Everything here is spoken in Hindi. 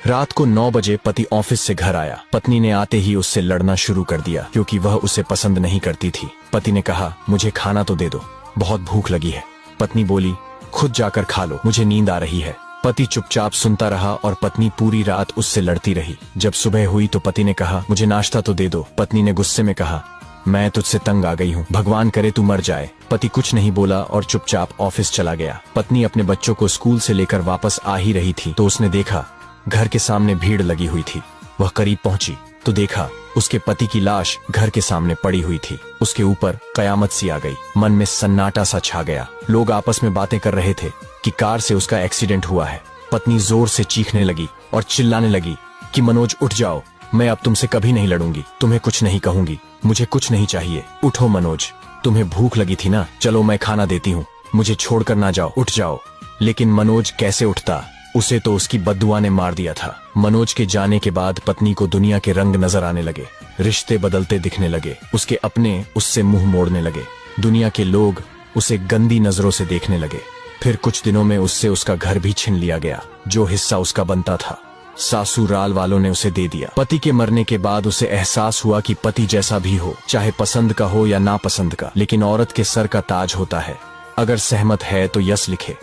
रात को 9 बजे पति ऑफिस से घर आया। पत्नी ने आते ही उससे लड़ना शुरू कर दिया क्योंकि वह उसे पसंद नहीं करती थी। पति ने कहा, मुझे खाना तो दे दो, बहुत भूख लगी है। पत्नी बोली, खुद जाकर खा लो, मुझे नींद आ रही है। पति चुपचाप सुनता रहा और पत्नी पूरी रात उससे लड़ती रही। जब सुबह हुई तो पति ने कहा, मुझे नाश्ता तो दे दो। पत्नी ने गुस्से में कहा, मैं तुझसे तंग आ गई हूँ, भगवान करे तू मर जाए। पति कुछ नहीं बोला और चुपचाप ऑफिस चला गया। पत्नी अपने बच्चों को स्कूल से लेकर वापस आ ही रही थी तो उसने देखा घर के सामने भीड़ लगी हुई थी। वह करीब पहुंची तो देखा उसके पति की लाश घर के सामने पड़ी हुई थी। उसके ऊपर कयामत सी आ गई। मन में सन्नाटा सा छा गया। लोग आपस में बातें कर रहे थे कि कार से उसका एक्सीडेंट हुआ है। पत्नी जोर से चीखने लगी और चिल्लाने लगी कि मनोज उठ जाओ, मैं अब तुमसे कभी नहीं लड़ूंगी, तुम्हें कुछ नहीं कहूंगी, मुझे कुछ नहीं चाहिए। उठो मनोज, तुम्हें भूख लगी थी ना, चलो मैं खाना देती हूँ, मुझे छोड़कर ना जाओ, उठ जाओ। लेकिन मनोज कैसे उठता, उसे तो उसकी बद्दुआ ने मार दिया था। मनोज के जाने के बाद पत्नी को दुनिया के रंग नजर आने लगे, रिश्ते बदलते दिखने लगे, उसके अपने उससे मुंह मोड़ने लगे, दुनिया के लोग उसे गंदी नजरों से देखने लगे। फिर कुछ दिनों में उससे उसका घर भी छीन लिया गया, जो हिस्सा उसका बनता था सासुराल वालों ने उसे दे दिया। पति के मरने के बाद उसे एहसास हुआ कि पति जैसा भी हो, चाहे पसंद का हो या नापसंद का, लेकिन औरत के सर का ताज होता है। अगर सहमत है तो यस लिखे।